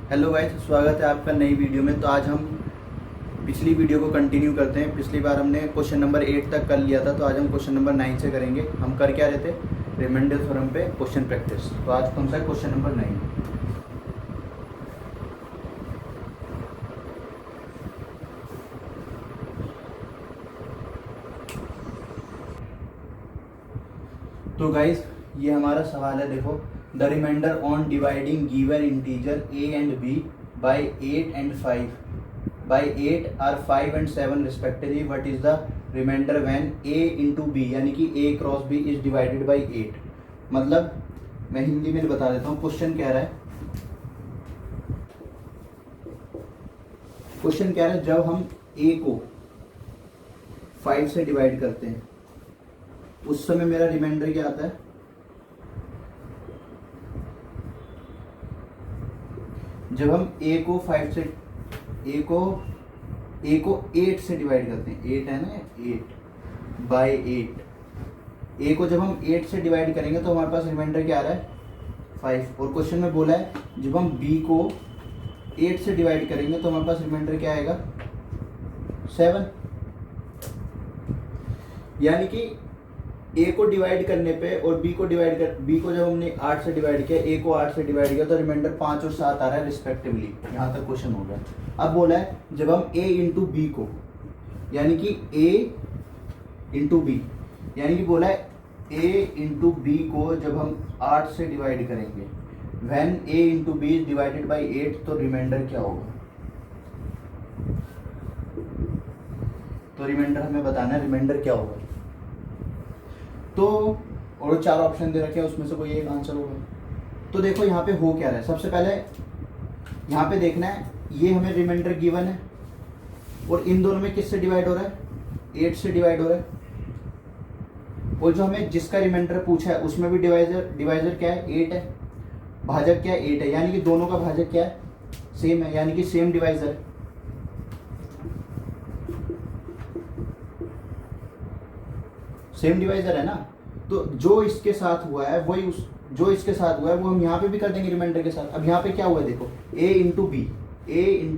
Hello guys, स्वागत है आपका नई वीडियो में। तो आज हम पिछली वीडियो को कंटिन्यू करते हैं। पिछली बार हमने क्वेश्चन नंबर 8 तक कर लिया था, तो आज हम क्वेश्चन नंबर 9 से करेंगे। हम कर क्या रहे थे? रिमाइंडर थ्योरम पे क्वेश्चन प्रैक्टिस। तो आज कौन सा क्वेश्चन नंबर 9। तो गाइस, ये हमारा सवाल है। देखो, the reminder on dividing given integer a and b by 8 and 5 by 8 are 5 and 7 respectively, what is the reminder when a into B, यानी कि a cross b is divided by 8। मतलब मैं हिंदी में बता देता हूँ। क्वेश्चन कह रहा है जब हम a को 5 से डिवाइड करते हैं उस समय मेरा रिमाइंडर क्या आता है? जब हम a को 8 से डिवाइड करते हैं, 8 है ना, 8 बाय 8, a को जब हम 8 से डिवाइड करेंगे तो हमारे पास रिमाइंडर क्या आ रहा है? 5। और क्वेश्चन में बोला है जब हम b को 8 से डिवाइड करेंगे तो हमारे पास रिमाइंडर क्या आएगा? 7। यानी कि a को डिवाइड करने पे और b को जब हमने 8 से डिवाइड किया, a को 8 से डिवाइड किया, तो रिमाइंडर 5 और 7 आ रहा है रिस्पेक्टिवली। यहाँ तक क्वेश्चन हो गया। अब बोला है जब हम a इंटू बी को, यानी कि a इंटू बी, यानी कि बोला है a इंटू बी को जब हम 8 से डिवाइड करेंगे, when a into B is divided by 8, तो रिमाइंडर क्या होगा? तो रिमाइंडर हमें बताना है, रिमाइंडर क्या होगा। तो और 4 ऑप्शन दे रखे हैं, उसमें से कोई एक आंसर होगा। तो देखो यहाँ पे हो क्या रहा है। सबसे पहले यहाँ पे देखना है, ये हमें रिमाइंडर गिवन है और इन दोनों में किससे डिवाइड हो रहा है? 8 से डिवाइड हो रहा है। और जो हमें जिसका रिमाइंडर पूछा है उसमें भी डिवाइजर क्या है? 8 है। भाजक क्या है? 8 है। यानी कि दोनों का भाजक क्या है? सेम है, यानी कि सेम डिवाइजर है। सेम डिवाइजर है ना। तो जो इसके साथ हुआ है वही जो इसके साथ हुआ है वो हम यहाँ पे भी कर देंगे रिमाइंडर के साथ। अब यहाँ पे क्या हुआ है? देखो, a इंटू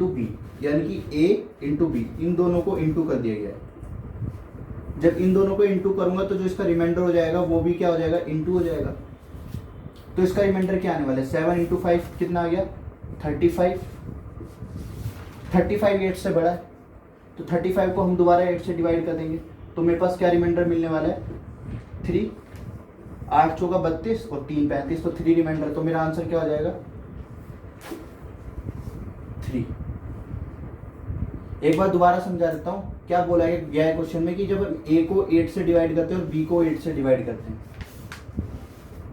बी, यानी कि a इंटू बी, इन दोनों को इंटू कर दिया गया है। जब इन दोनों को इंटू करूंगा तो जो इसका रिमाइंडर हो जाएगा वो भी क्या हो जाएगा? इंटू हो जाएगा। तो इसका रिमाइंडर क्या आने वाला है? 7 इंटू 5 कितना आ गया? 35। 35 8 से बड़ा है, तो 35 को हम दोबारा 8 से डिवाइड कर देंगे, तो मेरे पास क्या रिमाइंडर मिलने वाला है? 3। 8 चौका 32 और 3 35, तो 3 रिमाइंडर। तो मेरा आंसर क्या हो जाएगा? 3। एक बार दोबारा समझा देता हूँ क्या बोला गया है क्वेश्चन में, कि जब a को 8 से डिवाइड करते हैं और b को 8 से डिवाइड करते हैं,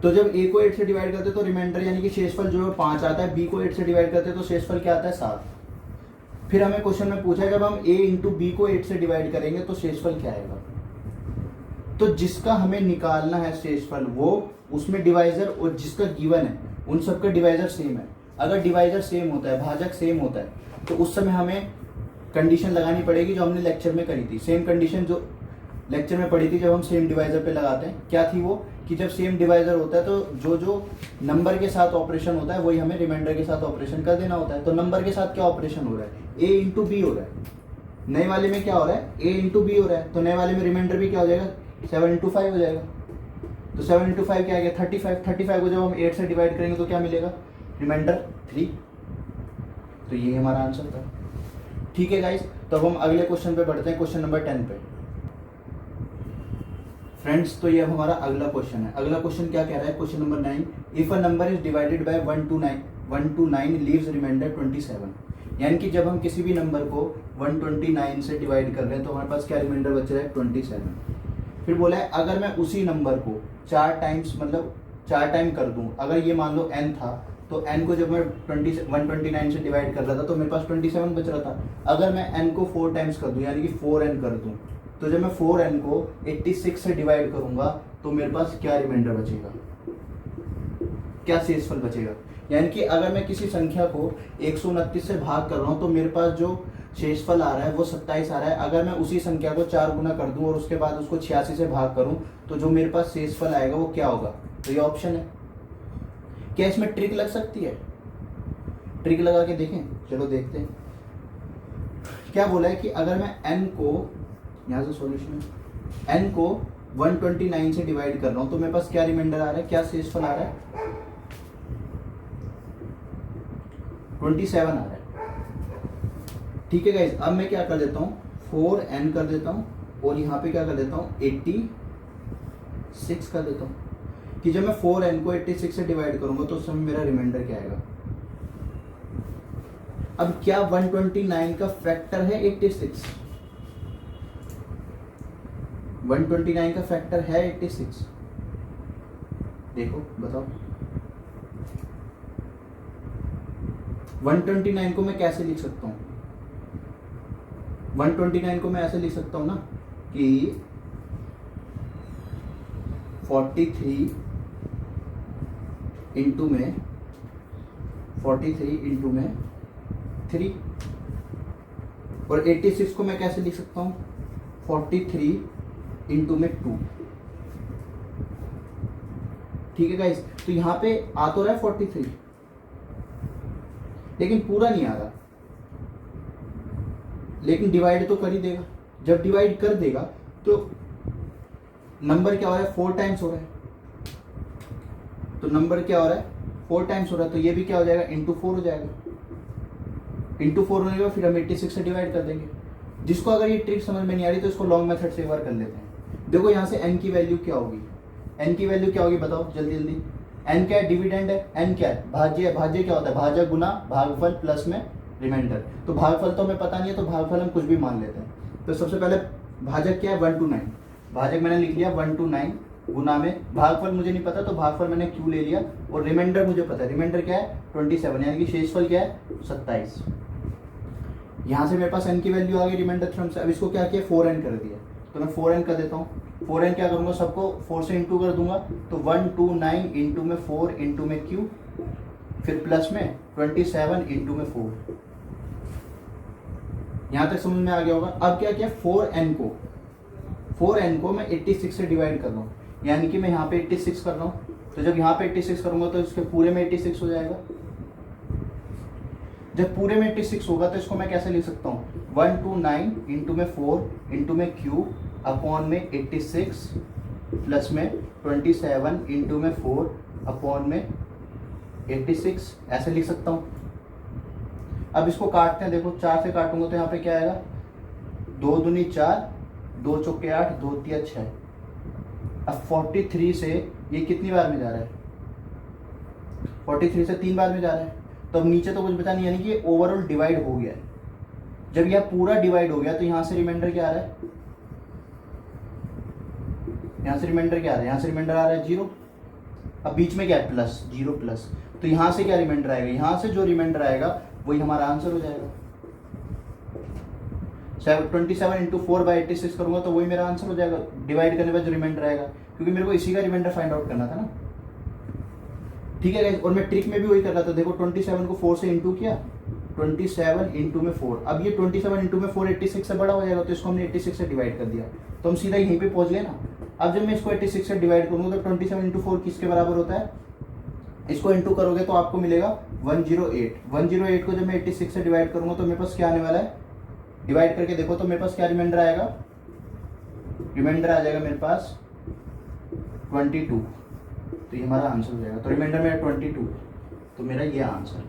तो जब a को 8 से डिवाइड करते हैं तो रिमाइंडर यानी कि शेषफल जो है 5 आता है। b को 8 से डिवाइड करते हैं तो शेषफल क्या आता है? 7। फिर हमें क्वेश्चन में पूछा है जब हम a इंटू बी को 8 से डिवाइड करेंगे तो शेषफल क्या आएगा? तो जिसका हमें निकालना है शेषफल, वो उसमें डिवाइजर और जिसका गिवन है उन सबका डिवाइजर सेम है। अगर डिवाइजर सेम होता है, भाजक सेम होता है, तो उस समय हमें कंडीशन लगानी पड़ेगी जो हमने लेक्चर में करी थी। सेम कंडीशन जो लेक्चर में पड़ी थी जब हम सेम डिवाइजर पे लगाते हैं, क्या थी वो? कि जब सेम डिवाइजर होता है तो जो नंबर के साथ ऑपरेशन होता है वही हमें रिमाइंडर के साथ ऑपरेशन कर देना होता है। तो नंबर के साथ क्या ऑपरेशन हो रहा है? a इंटू बी हो रहा है। नए वाले में क्या हो रहा है? a इंटू बी हो रहा है। तो नए वाले में रिमाइंडर भी क्या हो जाएगा? 7 इंटू 5 हो जाएगा। तो 7 इंटू 5 क्या आ गया? 35। 35 को जब हम 8 से डिवाइड करेंगे तो क्या मिलेगा? रिमाइंडर 3। तो ये हमारा आंसर था। ठीक है गाइस, तो अब हम अगले क्वेश्चन पे बढ़ते हैं, क्वेश्चन नंबर 10 पे। फ्रेंड्स, तो ये अब हमारा अगला क्वेश्चन है। अगला क्वेश्चन क्या कह रहा है? Question number 9, if a number is divided by 1 to 9 leaves reminder 27। यानी कि जब हम किसी भी नंबर को 129 से डिवाइड कर रहे हैं तो हमारे पास क्या रिमाइंडर बच रहा है? 27। फिर बोला है अगर मैं उसी नंबर को 4 टाइम कर दूं, अगर ये मान लो n था, तो n को जब मैं 129 से डिवाइड कर रहा था तो मेरे पास 27 बच रहा था। अगर मैं n को 4 टाइम्स कर दूं, यानी कि 4n कर दूं, तो जब मैं 4n को 86 से डिवाइड करूंगा तो मेरे पास क्या रिमाइंडर बचेगा? क्या शेषफल बचेगा? यानी कि अगर मैं किसी संख्या को 129 से भाग कर रहा हूं तो मेरे पास जो शेषफल आ रहा है वो 27 आ रहा है। अगर मैं उसी संख्या को 4 गुना कर दूं और उसके बाद उसको 86 से भाग करूं तो जो मेरे पास शेषफल आएगा वो क्या होगा? तो ये ऑप्शन है। क्या इसमें ट्रिक लग सकती है? ट्रिक लगा के देखें, चलो देखते हैं क्या बोला है कि अगर मैं n को, यहाँ से सॉल्यूशन है, n को 129 से डिवाइड कर रहा हूँ तो मेरे पास क्या रिमाइंडर आ रहा है, क्या शेषफल आ रहा है, 27 आ रहा है। ठीक है गाइस, अब मैं क्या कर देता हूँ, 4n कर देता हूँ और यहाँ पे क्या कर देता हूँ 86 कर देता हूँ कि जब मैं 4n को 86 से डिवाइड करूंगा तो उस समय मेरा रिमाइंडर क्या आएगा। अब क्या 129 का फैक्टर है 86, 129 का फैक्टर है 86, देखो बताओ 129 को मैं कैसे लिख सकता हूँ, 129 को मैं ऐसे लिख सकता हूँ ना कि 43 इंटू में 3 और 86 को मैं कैसे लिख सकता हूँ 43 इंटू में 2। ठीक है गाइस, तो यहाँ पे आ तो रहा है 43 लेकिन पूरा नहीं आ रहा, लेकिन डिवाइड तो कर ही देगा। जब डिवाइड कर देगा तो नंबर क्या हो रहा है 4 टाइम्स हो रहा है, तो नंबर क्या हो रहा है 4 टाइम्स हो रहा है, तो ये भी क्या हो जाएगा इंटू 4 हो जाएगा। इंटू 4 होने के बाद फिर हम 86 से डिवाइड कर देंगे। जिसको अगर ये ट्रिक समझ में नहीं आ रही तो इसको लॉन्ग मेथड से एक बार कर लेते हैं। देखो यहाँ से n की वैल्यू क्या होगी, n की वैल्यू क्या होगी बताओ जल्दी जल्दी। n क्या है, डिविडेंड है, n क्या है भाज्य है, भाज्य क्या होता है भाजक गुना भागफल प्लस में रिमाइंडर। तो भागफल तो हमें पता नहीं है तो भागफल हम कुछ भी मान लेते हैं। तो सबसे पहले भाजक क्या है 1 to 9, भाजक मैंने लिख लिया 1 to 9 गुना में भागफल मुझे नहीं पता तो भागफल मैंने q ले लिया और रिमाइंडर मुझे पता है, रिमाइंडर क्या है 27 यानी कि शेषफल क्या है 27। यहाँ से मेरे पास n की वैल्यू आ गई रिमाइंडर थ्योरम से। अब इसको क्या किया 4n कर दिया, तो मैं 4n कर देता हूँ। 4n क्या करूँगा सबको 4 से इंटू कर दूंगा तो 129 इंटू में 4 इंटू में q फिर प्लस में 27 इंटू में 4। यहाँ तक समझ में आ गया होगा। अब क्या किया 4n को मैं 86 से डिवाइड कर रहा हूँ, यानी कि मैं यहाँ पे 86 कर रहा हूँ, तो जब यहाँ पे 86 करूंगा तो इसके पूरे में 86 हो जाएगा। जब पूरे में 86 होगा तो इसको मैं कैसे लिख सकता हूँ 129 इंटू में 4 इंटू में q अपॉन में 86 प्लस में 27 इंटू में 4 अपॉन में 86 ऐसे लिख सकता हूँ। अब इसको काटते हैं, देखो 4 से काटूंगा तो यहाँ पे क्या आएगा 2 दूनी 4 2 चौके 8 2 तिया 6। अब 43 से ये कितनी बार में जा रहा है 43 से 3 बार में जा रहा है, तो अब नीचे तो कुछ बचा नहीं, यानी कि ओवरऑल डिवाइड हो गया है। जब यह पूरा डिवाइड हो गया तो यहाँ से रिमाइंडर क्या आ रहा है, यहाँ से रिमाइंडर क्या आ रहा है, यहाँ से रिमाइंडर आ रहा है 0। अब बीच में क्या है प्लस 0 प्लस, तो यहाँ से क्या रिमाइंडर आएगा, यहाँ से जो रिमाइंडर आएगा वही हमारा आंसर हो जाएगा। 27 इंटू 4/86 करूंगा तो वही मेरा आंसर हो जाएगा डिवाइड करने पर जो रिमाइंडर आएगा, क्योंकि मेरे को इसी का रिमाइंडर फाइंड आउट करना था ना। ठीक है गाइस, और मैं ट्रिक में भी वही कर रहा था। देखो 27 को 4 से इंटू किया, 27 इंटू में 4। अब ये 27 इंटू में 4 86 से बड़ा हो जाएगा, तो इसको हमने 86 से डिवाइड कर दिया, तो हम सीधा यहीं पे पहुंच गए ना। अब जब मैं इसको 86 से डिवाइड करूंगा तो 27 इंटू 4 किसके बराबर होता है, इसको इंटू करोगे तो आपको मिलेगा 108। 108 को जब मैं 86 से डिवाइड करूंगा तो मेरे पास क्या आने वाला है, डिवाइड करके देखो तो मेरे पास क्या रिमाइंडर आएगा, रिमाइंडर आ जाएगा मेरे पास 22, तो ये हमारा आंसर हो जाएगा। तो रिमाइंडर मेरा 22, तो मेरा ये आंसर।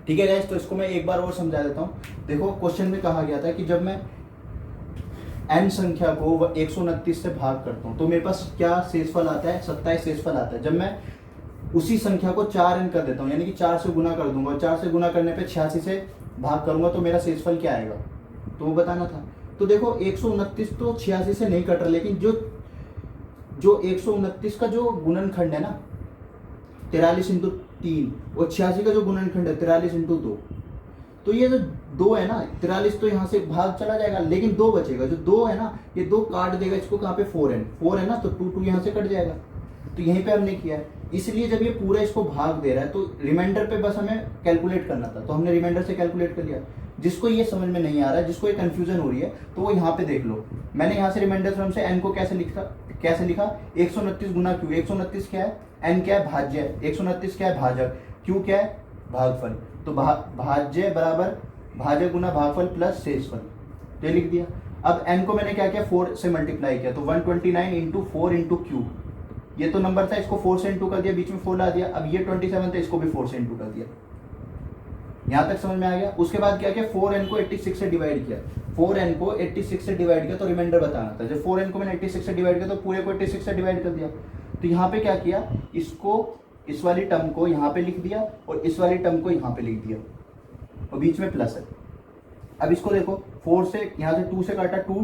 ठीक है गाइस, तो इसको मैं एक बार और समझा देता हूँ। देखो क्वेश्चन में कहा गया था कि जब मैं n संख्या को 129 से भाग करता हूँ तो मेरे पास क्या शेषफल आता है 27 शेषफल आता है। जब मैं उसी संख्या को 4n कर देता हूँ, यानी कि 4 से गुना कर दूंगा, 4 से गुना करने पे 86 से भाग करूंगा तो मेरा शेषफल क्या आएगा, तो वो बताना था। तो देखो 129 तो 86 से नहीं कट रहा, लेकिन जो 129 का जो गुणनखंड है ना 43 इंटू 3 और 86 का जो गुणनखंड है 43 इंटू 2, तो ये जो 2 है ना 43 तो यहाँ से भाग चला जाएगा, लेकिन 2 बचेगा। जो 2 है ना ये 2 काट देगा इसको, कहाँ पे 4 है ना, तो 2 यहाँ से कट जाएगा। तो यहीं पे हमने किया है, इसलिए जब ये पूरा इसको भाग दे रहा है तो रिमाइंडर पे बस हमें कैलकुलेट करना था, तो हमने रिमाइंडर से कैलकुलेट कर लिया। जिसको ये समझ में नहीं आ रहा है, जिसको ये कंफ्यूजन हो रही है, तो वो यहाँ पे देख लो। मैंने यहाँ से रिमाइंडर थ्योरम से n को कैसे लिखा 129 गुना q। 129 क्या है, n क्या है भाज्य है, 129 क्या है भाजक, q क्या है भागफल, तो भाज्य बराबर भाज्य गुना भागफल प्लस शेषफल, तो ये लिख दिया। अब n को मैंने क्या किया 4 से मल्टीप्लाई किया, तो 129 इंटू 4 इंटू क्यू, ये तो नंबर था, इसको 4 से इंटू कर दिया, बीच में 4 ला दिया। अब ये 27 था, इसको भी 4 से इंटू कर दिया। यहाँ तक समझ में आ गया। उसके बाद क्या किया 4n को 86 से डिवाइड किया, 4n को 86 से डिवाइड किया तो रिमाइंडर बताना था। जब 4n को मैंने 86 से डिवाइड किया तो पूरे को 86 से डिवाइड कर दिया। तो यहाँ पे क्या किया, इसको इस वाली टर्म को यहाँ पे लिख दिया और इस वाली टर्म को यहाँ पे लिख दिया और बीच में प्लस है। अब इसको देखो 4 से यहाँ से 2 से काटा 2,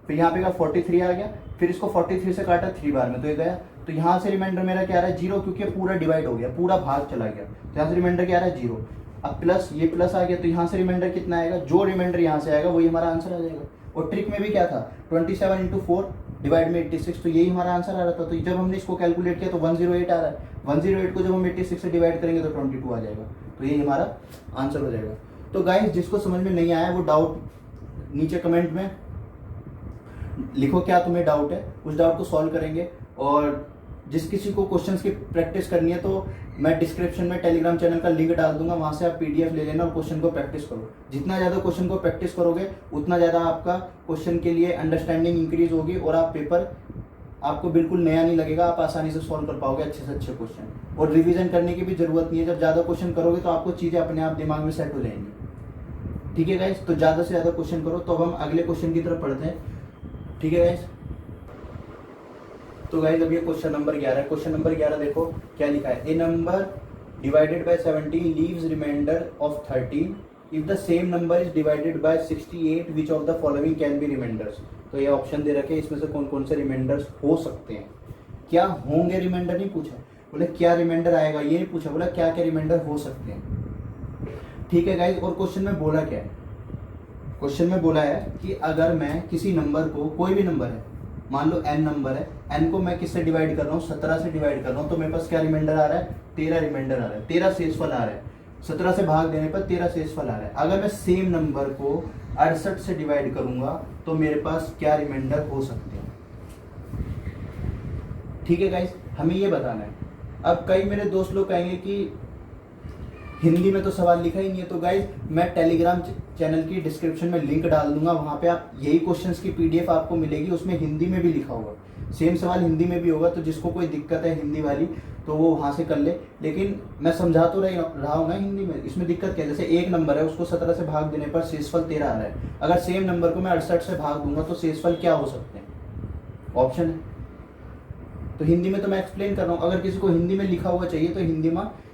फिर यहाँ पे का 43 आ गया, फिर इसको 43 से काटा 3 बार में तो ये गया। तो यहाँ से रिमाइंडर मेरा क्या आ रहा है 0, क्योंकि पूरा डिवाइड हो गया, पूरा भाग चला गया, तो यहाँ से रिमाइंडर क्या आ रहा है 0। अब प्लस ये प्लस आ गया, तो यहाँ से रिमाइंडर कितना आएगा, जो रिमाइंडर यहाँ से आएगा वही हमारा आंसर आ जाएगा। और ट्रिक में भी क्या था 27 इंटू 4 डिवाइड में 86, तो यही हमारा आंसर आ रहा था। तो जब हमने इसको कैलकुलेट किया तो 108 आ रहा है, 108 को जब हम 86 से डिवाइड करेंगे तो 22 आ जाएगा, तो यही हमारा आंसर हो जाएगा। तो गाइस जिसको समझ में नहीं आया वो डाउट नीचे कमेंट में लिखो क्या तुम्हें डाउट है, उस डाउट को सॉल्व करेंगे। और जिस किसी को क्वेश्चंस की प्रैक्टिस करनी है तो मैं डिस्क्रिप्शन में टेलीग्राम चैनल का लिंक डाल दूंगा, वहां से आप पीडीएफ ले लेना और क्वेश्चन को प्रैक्टिस करो। जितना ज़्यादा क्वेश्चन को प्रैक्टिस करोगे उतना ज़्यादा आपका क्वेश्चन के लिए अंडरस्टैंडिंग इंक्रीज होगी और आप पेपर आपको बिल्कुल नया नहीं लगेगा, आप आसानी से सॉल्व कर पाओगे अच्छे से अच्छे क्वेश्चन। और रिविजन करने की भी जरूरत नहीं है, जब ज़्यादा क्वेश्चन करोगे तो आपको चीज़ें अपने आप दिमाग में सेट हो जाएंगी। ठीक है गाइस, तो ज़्यादा से ज़्यादा क्वेश्चन करो। तो अब हम अगले क्वेश्चन की तरफ पढ़ते हैं। ठीक है गाइस, तो गाइस अब ये क्वेश्चन नंबर 11 है। क्वेश्चन नंबर 11 देखो क्या लिखा है, a number divided by 17 leaves remainder of 13 if the same number is divided by 68 which of the following can be remainders. तो ये ऑप्शन दे रखे हैं, इसमें से कौन कौन से रिमाइंडर्स हो सकते हैं। क्या होंगे रिमाइंडर नहीं पूछा, बोले क्या रिमाइंडर आएगा ये नहीं पूछा, बोला क्या क्या रिमाइंडर हो सकते हैं। ठीक है गाइस, और क्वेश्चन में बोला क्या है, क्वेश्चन में बोला है कि अगर मैं किसी नंबर को, कोई भी नंबर है, मान लो n नंबर है, n को मैं किससे डिवाइड कर रहा हूँ 17 से डिवाइड कर रहा हूँ, तो मेरे पास क्या रिमाइंडर आ रहा है 13 रिमाइंडर आ रहा है, 13 शेषफल आ रहा है। 17 से भाग देने पर 13 शेषफल आ रहा है। अगर मैं सेम नंबर को 68 से डिवाइड करूंगा तो मेरे पास क्या रिमाइंडर हो सकते हैं। ठीक है गाइस, हमें ये बताना है। अब कई मेरे दोस्त लोग कहेंगे कि हिंदी में तो सवाल लिखा ही नहीं है, तो गाइज मैं टेलीग्राम चैनल की डिस्क्रिप्शन में लिंक डाल दूंगा, वहां पे आप यही क्वेश्चंस की पीडीएफ आपको मिलेगी, उसमें हिंदी में भी लिखा होगा, सेम सवाल हिंदी में भी होगा। तो जिसको कोई दिक्कत है हिंदी वाली तो वो वहां से कर ले, लेकिन मैं समझा तो रहा हूँ ना हिंदी में। इसमें दिक्कत क्या है, जैसे एक नंबर है उसको 17 से भाग देने पर शेषफल 13 आ रहा है, अगर सेम नंबर को मैं 68 से भाग दूंगा तो शेषफल क्या हो सकते हैं, ऑप्शन है। तो हिंदी में तो मैं एक्सप्लेन कर रहा हूँ, अगर किसी को हिंदी में लिखा हुआ चाहिए तो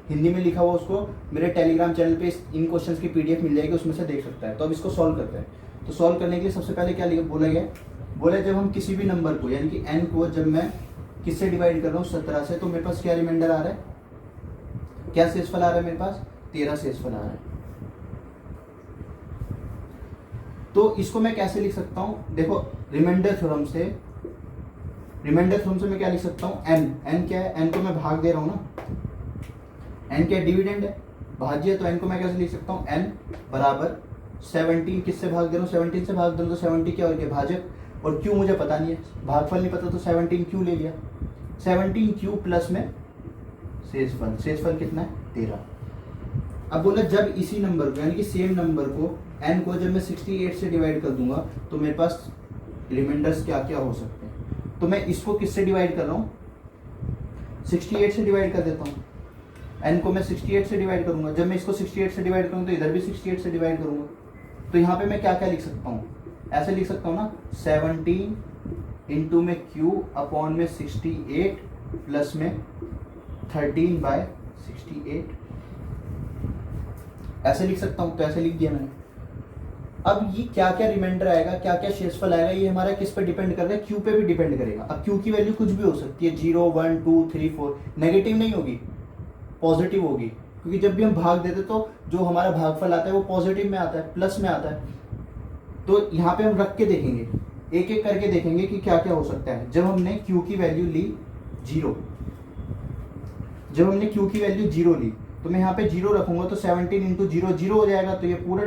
हिंदी में लिखा हुआ उसको मेरे टेलीग्राम चैनल पे इन क्वेश्चंस की पीडीएफ मिल जाएगी, उसमें से देख सकता है। तो अब इसको सॉल्व करते हैं। तो सॉल्व करने के लिए सबसे पहले क्या बोला गया, बोला जब हम किसी भी नंबर को यानी कि n को जब मैं किससे डिवाइड कर रहा हूँ 17 से, तो मेरे पास क्या रिमाइंडर आ रहा है, क्या शेषफल आ रहा है मेरे पास 13 शेषफल आ रहा है। तो इसको मैं कैसे लिख सकता हूँ, देखो रिमाइंडर थ्योरम से मैं क्या लिख सकता हूँ, n क्या है, n को मैं भाग दे रहा हूँ ना, n क्या डिविडेंड है, भाज्य है, तो n को मैं कैसे लिख सकता हूँ, n बराबर 17 किससे भाग दे रहा हूँ 17 से भाग दे रहा हूँ, तो 70 क्या हो गया भाजक, और q मुझे पता नहीं है, भागफल नहीं पता, तो 17q ले लिया, 17q प्लस में शेषफल कितना है 13। अब बोला जब इसी नंबर को यानी कि सेम नंबर को n को जब मैं 68 से डिवाइड कर दूंगा तो मेरे पास रिमाइंडर्स क्या क्या हो सकते हैं। तो मैं इसको किससे डिवाइड कर रहा हूँ 68 से डिवाइड कर देता हूँ, n को मैं 68 से डिवाइड करूंगा, जब मैं इसको 68 से डिवाइड करूंगा तो इधर भी 68 से डिवाइड करूंगा। तो यहाँ पे मैं क्या क्या लिख सकता हूँ, ऐसे लिख सकता हूँ ना 17 इंटू में q अपॉन में 68 प्लस में 13/68 ऐसे लिख सकता हूँ। तो ऐसे लिख दिया मैंने। अब ये क्या क्या रिमाइंडर आएगा, क्या क्या शेषफल आएगा, ये हमारा किस पे डिपेंड कर रहा है, q पे भी डिपेंड करेगा। अब q की वैल्यू कुछ भी हो सकती है, 0 1 2 3 4, नेगेटिव नहीं होगी, पॉजिटिव होगी, क्योंकि जब भी हम भाग देते तो जो हमारा भागफल आता है वो पॉजिटिव में आता है, प्लस में आता है। तो यहाँ पे हम रख के देखेंगे, एक एक करके देखेंगे कि क्या क्या हो सकता है। जब हमने q की वैल्यू ली 0, जब हमने q की वैल्यू 0 ली तो मैं यहाँ पे 0 रखूंगा, तो 17 इंटू 0 0 हो जाएगा, तो ये पूरा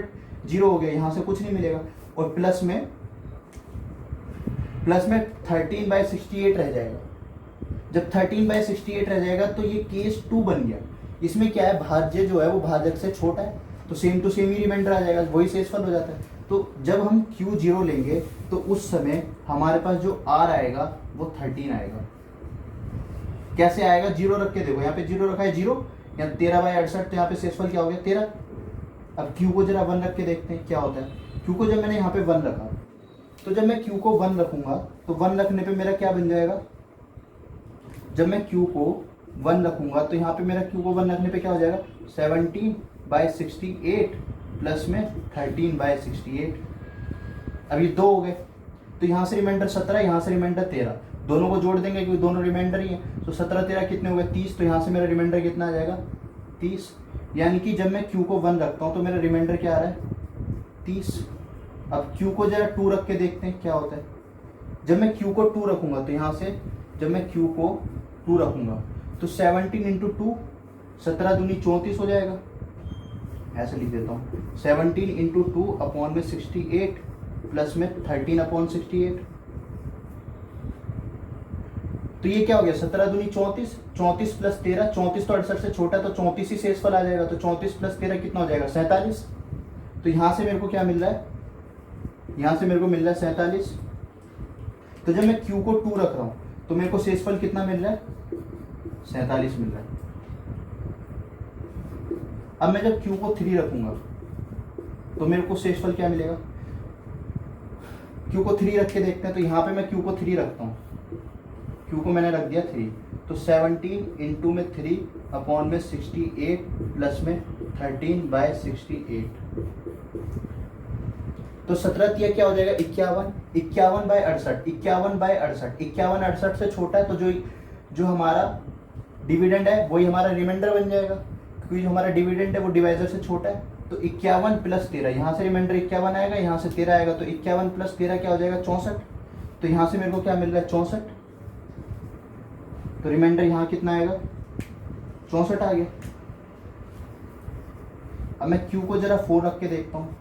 0 हो गया, यहाँ से कुछ नहीं मिलेगा। और प्लस में 13/68 रह जाएगा। जब 13/68 रह जाएगा तो ये केस 2 बन गया, इसमें क्या है, भाज्य जो है वो भाजक से छोटा है, तो सेम टू सेम ही रिमाइंडर आ जाएगा, वही शेषफल हो जाता है। तो जब हम Q0 लेंगे तो उस समय हमारे पास जो R आएगा वो 13 आएगा। कैसे आएगा, जीरो रख के देखो, यहाँ पे जीरो रखा है, जीरो, यहाँ 13/68, तो यहाँ पे शेषफल क्या हो गया 13। अब Q को जरा 1 रख के देखते हैं क्या होता है। Q को जब मैंने यहाँ पे 1 रखा, तो जब मैं Q को 1 रखूंगा तो 1 रखने पे मेरा क्या बन जाएगा, जब मैं Q को 1 रखूंगा तो यहाँ पे मेरा Q को 1 रखने पे क्या हो जाएगा, 17/68 प्लस में 13/68। अब ये 2 हो गए, तो यहाँ से रिमाइंडर 17, यहाँ से रिमाइंडर 13, दोनों को जोड़ देंगे क्योंकि दोनों रिमाइंडर ही हैं। तो 17-13 कितने हो गए, 30। तो यहाँ से मेरा रिमाइंडर कितना आ जाएगा, 30। यानी कि जब मैं Q को 1 रखता हूँ तो मेरा रिमाइंडर क्या आ रहा है, 30। अब Q को जरा 2 रख के देखते हैं क्या होता है। जब मैं Q को 2 रखूंगा तो यहाँ से जब मैं Q को 2 रखूंगा तो 17 × 2, 17 दूनी 34 हो जाएगा। ऐसे लिख देता हूँ, 17 × 2 अपॉन में 68 प्लस में 13/68। तो ये क्या हो गया, 17 दूनी 34, 34 प्लस 13, 34 तो 68 से छोटा है तो 34 ही शेषफल आ जाएगा। तो 34 प्लस 13 कितना हो जाएगा, 47। तो यहाँ से मेरे को क्या मिल रहा है, यहाँ से मेरे को मिल रहा है 47। तो जब मैं Q को 2 रख रहा हूँ तो मेरे को शेषफल कितना मिल रहा है, 47 मिल रहा है। अब मैं जब Q को 3 रखूंगा तो मेरे को शेषफल क्या मिलेगा, Q को 3 रख के देखते हैं। तो यहाँ पे मैं Q को 3 रखता हूँ, Q को मैंने रख दिया 3, तो 17 × में 3 अपॉन में 68 प्लस में 13/68। तो 17 क्या हो जाएगा, 51, 51/68, 51/68, 51/68 से छोटा है तो जो हमारा डिविडेंड है वही हमारा रिमाइंडर बन जाएगा, क्योंकि जो हमारा डिविडेंड है वो डिवाइजर से छोटा है। तो 51 प्लस 13, यहाँ से रिमाइंडर 51 आएगा, यहाँ से 13 आएगा, तो 51 प्लस 13 क्या हो जाएगा, 64। तो यहाँ से मेरे को क्या मिल रहा है, 64। तो रिमाइंडर यहाँ कितना आएगा, 64 आ गया। अब मैं Q को जरा 4 रख के देखता हूँ।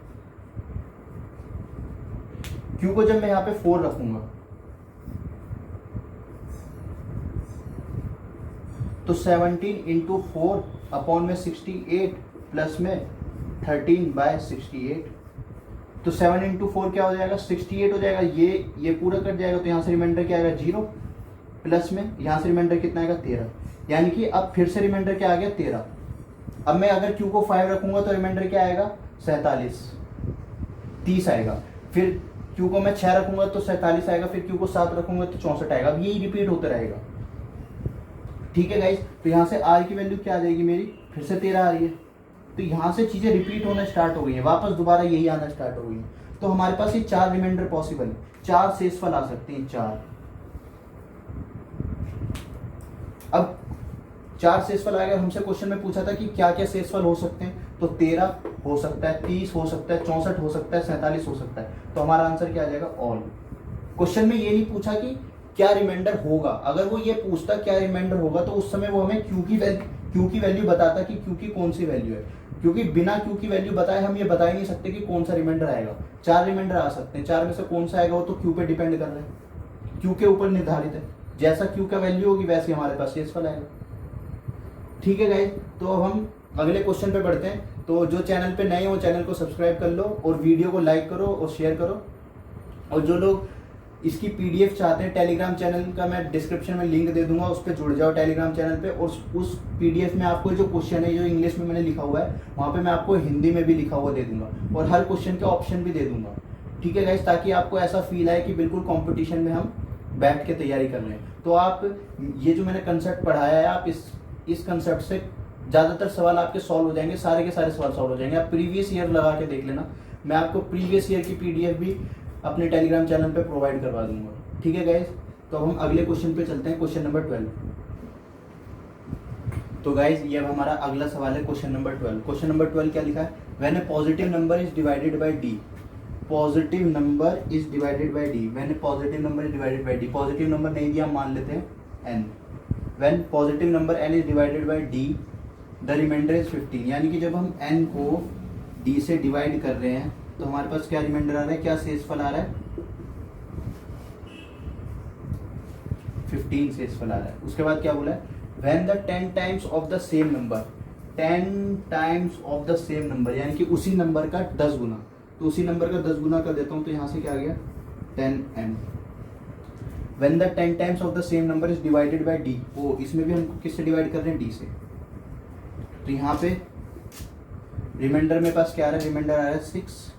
Q को जब मैं यहाँ पे 4 रखूंगा तो 17 × 4 अपॉन में 68 प्लस में 13/68। तो 7 × 4 क्या हो जाएगा, 68 हो जाएगा। ये पूरा कट जाएगा तो यहाँ से रिमाइंडर क्या आएगा, 0 प्लस में यहाँ से रिमाइंडर कितना आएगा, 13। यानी कि अब फिर से रिमाइंडर क्या आ गया, 13। अब मैं अगर Q को 5 रखूंगा तो रिमाइंडर क्या आएगा, 30 आएगा। फिर Q को मैं 6 रखूंगा तो 47 आएगा, फिर Q को 7 रखूंगा तो 64 आएगा। अब यही रिपीट होता रहेगा, ठीक है गाइस। तो यहाँ से R की वैल्यू क्या आ जाएगी मेरी, फिर से 13 आ रही है। तो यहाँ से चीजें रिपीट होना स्टार्ट हो गई है, वापस दोबारा यही आना स्टार्ट हो गई है। तो हमारे पास ये 4 रिमाइंडर पॉसिबल है, 4 शेषफल आ सकते हैं, 4। अब 4 शेषफल आएगा। हमसे क्वेश्चन में पूछा था कि क्या क्या शेषफल हो सकते हैं, तो 13 हो सकता है, 30 हो सकता है, 64 हो सकता है, 47 हो सकता है। तो हमारा आंसर क्या आ जाएगा, ऑल। क्वेश्चन में ये नहीं पूछा कि क्या रिमाइंडर होगा। अगर वो ये पूछता क्या रिमाइंडर होगा तो उस समय वो हमें Q की वैल्यू बताता कि Q की कौन सी वैल्यू है, क्योंकि बिना Q की वैल्यू बताए हम ये बता ही नहीं सकते कि कौन सा रिमाइंडर आएगा। 4 रिमाइंडर आ सकते हैं, 4 में से कौन सा आएगा वो तो Q पे डिपेंड कर रहा है, Q के ऊपर निर्धारित है। जैसा Q का वैल्यू होगी वैसे हमारे पास शेषफल आएगा, ठीक है गाइस। तो अब हम अगले क्वेश्चन पे बढ़ते हैं। तो जो चैनल पे नए हो चैनल को सब्सक्राइब कर लो और वीडियो को लाइक करो और शेयर करो। और जो लोग इसकी PDF चाहते हैं, टेलीग्राम चैनल का मैं डिस्क्रिप्शन में लिंक दे दूंगा, उस पर जुड़ जाओ टेलीग्राम चैनल पे। और उस PDF में आपको जो क्वेश्चन है जो इंग्लिश में मैंने लिखा हुआ है वहाँ पे मैं आपको हिंदी में भी लिखा हुआ दे दूंगा और हर क्वेश्चन के ऑप्शन भी दे दूंगा, ठीक है गाइस, ताकि आपको ऐसा फील आए कि बिल्कुल कॉम्पिटिशन में हम बैठ के तैयारी कर रहे हैं। तो आप ये जो मैंने कंसेप्ट पढ़ाया है, आप इस कंसेप्ट से ज़्यादातर सवाल आपके सॉल्व हो जाएंगे, सारे के सारे सवाल सॉल्व हो जाएंगे। आप प्रीवियस ईयर लगा के देख लेना, मैं आपको प्रीवियस ईयर की PDF भी अपने टेलीग्राम चैनल पे प्रोवाइड करवा दूंगा, ठीक है गाइज। तो हम अगले क्वेश्चन पे चलते हैं, क्वेश्चन नंबर 12। तो गाइज ये अब हमारा अगला सवाल है, क्वेश्चन नंबर 12। क्वेश्चन नंबर 12 क्या लिखा है, when a positive number is divided by D, positive number is divided by D, when a positive number is divided by D. Positive number नहीं दिया, मान लेते हैं n। When positive number n is divided by d, the reminder is 15। यानी कि जब हम n को d से डिवाइड कर रहे हैं तो हमारे पास क्या रिमाइंडर आ रहा है, क्या शेषफल आ रहा है, 15 शेषफल आ रहा है। उसके बाद क्या बोला है, when the 10 times of the same number, 10 times of the same number, यानी कि उसी नंबर का 10 गुना। तो उसी नंबर का 10 गुना कर देता हूँ, तो यहाँ से क्या आ गया 10n। When the 10 times of the same number is divided by d, ओ इसमें भी हम किससे डिवाइड कर रहे हैं, d से। तो यहाँ पे रिमाइंडर मेरे पास क्या आ रहा है, रिमाइंडर आ रहा है 6।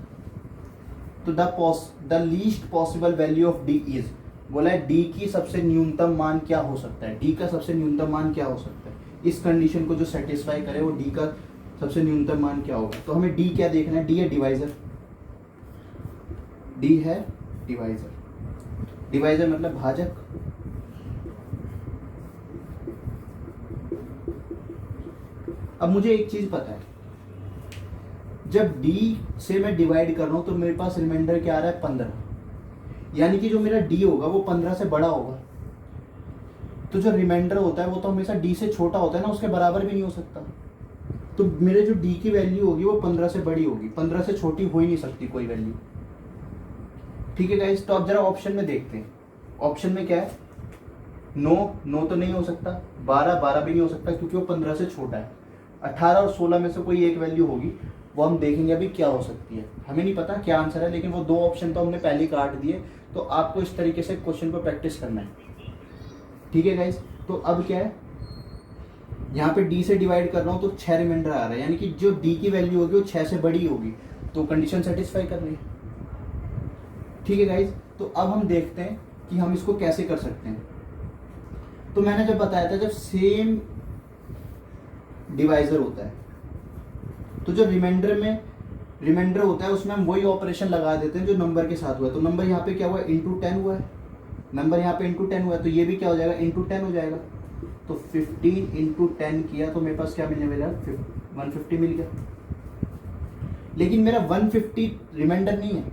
तो the least possible value of d is, बोला है d की सबसे न्यूनतम मान क्या हो सकता है, d का सबसे न्यूनतम मान क्या हो सकता है, इस कंडीशन को जो सेटिस्फाई करे वो d का सबसे न्यूनतम मान क्या होगा। तो हमें d क्या देखना है, d है डिवाइजर, d है डिवाइजर, डिवाइजर मतलब भाजक। अब मुझे एक चीज पता है, जब d से मैं डिवाइड कर रहा हूं तो मेरे पास रिमाइंडर क्या आ रहा है 15, यानी कि जो मेरा d होगा वो 15 से बड़ा होगा। तो जो रिमाइंडर होता है वो तो हमेशा d से छोटा होता है ना, उसके बराबर भी नहीं हो सकता। तो मेरे जो d की वैल्यू होगी वो 15 से बड़ी होगी, 15 से छोटी हो ही नहीं सकती कोई वैल्यू। ठीक है गाइस, तो अब जरा ऑप्शन में देखते हैं। ऑप्शन में क्या है, 9 तो नहीं हो सकता, 12 भी नहीं हो सकता क्योंकि वो 15 से छोटा है। 18 और 16 में से कोई एक वैल्यू होगी, वो हम देखेंगे अभी क्या हो सकती है। हमें नहीं पता क्या आंसर है, लेकिन वो 2 ऑप्शन तो हमने पहले ही काट दिए। तो आपको इस तरीके से क्वेश्चन को प्रैक्टिस करना है। ठीक है गाइस, तो अब क्या है, यहाँ पे d से डिवाइड कर रहा हूँ तो 6 रिमाइंडर आ रहा है, यानी कि जो d की वैल्यू होगी वो 6 से बड़ी होगी, तो कंडीशन सेटिस्फाई कर रही है। ठीक है गाइस, तो अब हम देखते हैं कि हम इसको कैसे कर सकते हैं। तो मैंने जब बताया था, जब सेम डिवाइजर होता है तो जो रिमाइंडर होता है उसमें हम वही ऑपरेशन लगा देते हैं जो नंबर के साथ हुआ है। तो नंबर यहाँ पे क्या हुआ है, इंटू 10 हुआ है, नंबर यहाँ पे इंटू 10 हुआ है, तो ये भी क्या हो जाएगा, इंटू 10 हो जाएगा। तो 15 इंटू 10 किया तो मेरे पास क्या मिलने वाला, 150 मिल गया। लेकिन मेरा 150 रिमाइंडर नहीं है,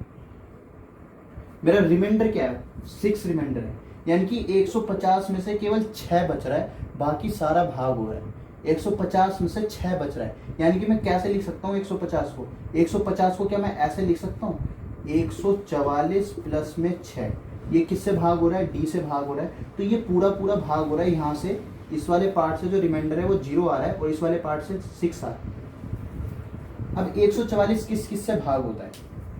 मेरा रिमाइंडर क्या है, 6 रिमाइंडर है, यानी कि 150 में से केवल 6 बच रहा है, बाकी सारा भाग हो रहा है। 150 में से 6 बच रहा है, यानी कि मैं कैसे लिख सकता हूँ 150 को, 150 को क्या मैं ऐसे लिख सकता हूँ, 144 प्लस में 6, ये किससे भाग हो रहा है, d से भाग हो रहा है। तो ये पूरा भाग हो रहा है, यहाँ से इस वाले पार्ट से जो रिमाइंडर है वो 0 आ रहा है और इस वाले पार्ट से 6 आ रहा है। अब 144 किस से भाग होता है,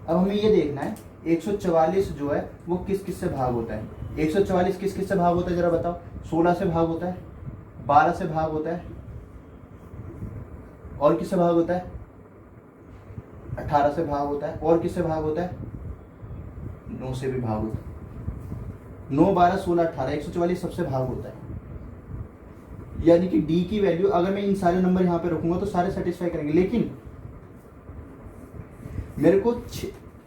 अब हमें ये देखना है 144 जो है वो किस से भाग होता है। 144 किस से भाग होता है जरा बताओ, 16 से भाग होता है, 12 से भाग होता है, और किससे भाग होता है, 18 से भाग होता है, और किससे भाग होता है, 9 से भी भाग होता है। 9, 12, 16, 18, 144 सबसे भाग होता है, यानी कि d की वैल्यू अगर मैं इन सारे नंबर यहाँ पे रखूंगा तो सारे सेटिस्फाई करेंगे। लेकिन मेरे को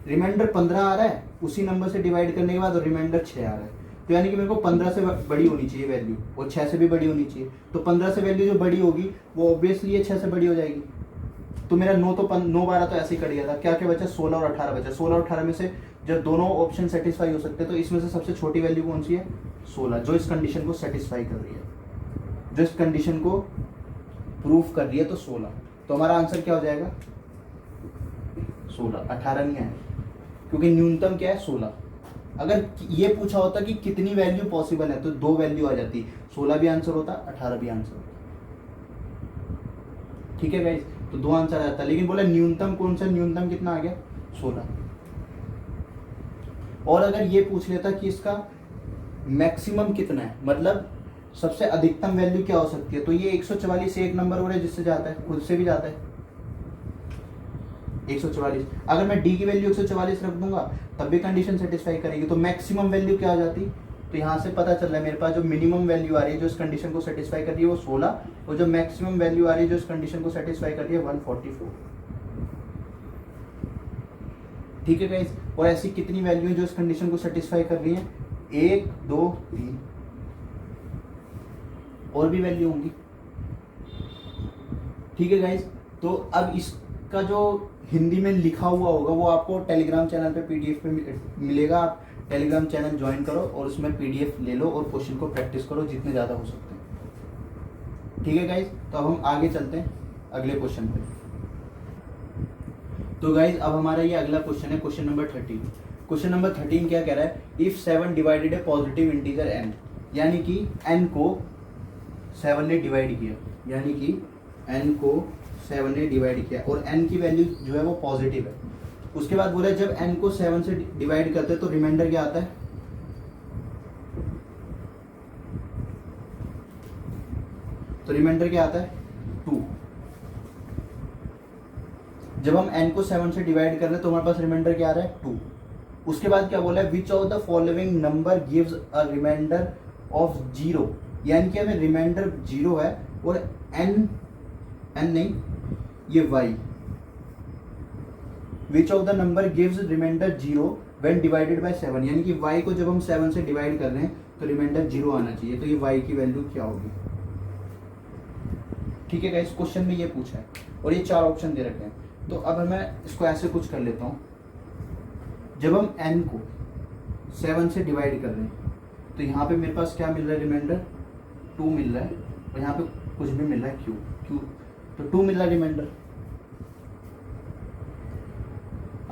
रिमाइंडर 15 आ रहा है, उसी नंबर से डिवाइड करने के बाद रिमाइंडर 6 आ रहा है, तो यानी कि मेरे को 15 से बड़ी होनी चाहिए वैल्यू, और 6 से भी बड़ी होनी चाहिए। तो 15 से वैल्यू जो बड़ी होगी वो ऑब्वियसली ये 6 से बड़ी हो जाएगी। तो मेरा 9 12 तो ऐसे ही कट गया था, क्या क्या बचा, 16 और 18 बचा। 16 और 18 में से जब दोनों ऑप्शन सेटिस्फाई हो सकते हैं तो इसमें से सबसे छोटी वैल्यू कौन सी है, 16, जो इस कंडीशन को सेटिस्फाई कर रही है, जो इस कंडीशन को प्रूफ कर रही है। तो 16, तो हमारा आंसर क्या हो जाएगा, 16, 18 नहीं आया, क्योंकि न्यूनतम क्या है 16। अगर ये पूछा होता कि कितनी वैल्यू पॉसिबल है तो 2 वैल्यू आ जाती, 16 भी आंसर होता, 18 भी आंसर होता। ठीक है गाइस, तो 2 आंसर आ जाता, लेकिन बोला न्यूनतम कौन सा, न्यूनतम कितना आ गया, 16। और अगर ये पूछ लेता कि इसका मैक्सिमम कितना है, मतलब सबसे अधिकतम वैल्यू क्या हो सकती है, तो ये 144 से एक नंबर हो रहा है जिससे जाता है, खुद से भी जाता है 144। अगर मैं d की वैल्यू 144 रख दूंगा तब भी कंडीशन सेटिस्फाई करेगी। तो मैक्सिमम वैल्यू क्या आ जाती, तो यहाँ से पता चल रहा है मेरे पास जो मिनिमम वैल्यू आ रही है जो इस कंडीशन को सेटिस्फाई कर रही है वो 16, और जो मैक्सिमम वैल्यू आ रही है जो इस कंडीशन को सेटिस्फाई कर रही है 144। ठीक है गाइस, और ऐसी कितनी वैल्यू है जो इस कंडीशन को सेटिस्फाई कर रही है, 1, 2, 3, और भी वैल्यू होंगी। ठीक है गाइस, तो अब इसका जो हिंदी में लिखा हुआ होगा वो आपको टेलीग्राम चैनल पे पीडीएफ पे मिलेगा। आप टेलीग्राम चैनल ज्वाइन करो और उसमें पीडीएफ ले लो और क्वेश्चन को प्रैक्टिस करो जितने ज़्यादा हो सकते हैं। ठीक है गाइज, तो अब हम आगे चलते हैं अगले क्वेश्चन पे। तो गाइज अब हमारा ये अगला क्वेश्चन है, क्वेश्चन नंबर 13। क्वेश्चन नंबर 13 क्या कह रहा है, if 7 divided A positive integer n, यानी कि n को 7 ने डिवाइड किया, यानी कि n को 7 ने डिवाइड किया और n की वैल्यू जो है वो पॉजिटिव है। उसके बाद बोला जब n को 7 से डिवाइड करते हैं तो रिमाइंडर क्या आता है, तो रिमाइंडर क्या आता है 2। जब हम n को 7 से डिवाइड कर रहे हैं तो हमारे पास रिमाइंडर क्या आ रहा है 2। उसके बाद क्या बोला है, which of the following number gives a reminder of 0, यानी कि हमें रिमाइंडर 0 है और n नहीं ये y, which of the number gives reminder 0 when divided by 7, यानी कि y को जब हम 7 से डिवाइड कर रहे हैं तो रिमाइंडर 0 आना चाहिए। तो ये y की वैल्यू क्या होगी। ठीक है गाइस, क्वेश्चन में ये पूछा है और ये 4 ऑप्शन दे रखे हैं। तो अब मैं इसको ऐसे कुछ कर लेता हूँ, जब हम n को 7 से डिवाइड कर रहे हैं तो यहाँ पे मेरे पास क्या मिल रहा है, रिमाइंडर 2 मिल रहा है और यहाँ पे कुछ भी मिल रहा है q, तो 2 मिल रहा है रिमाइंडर।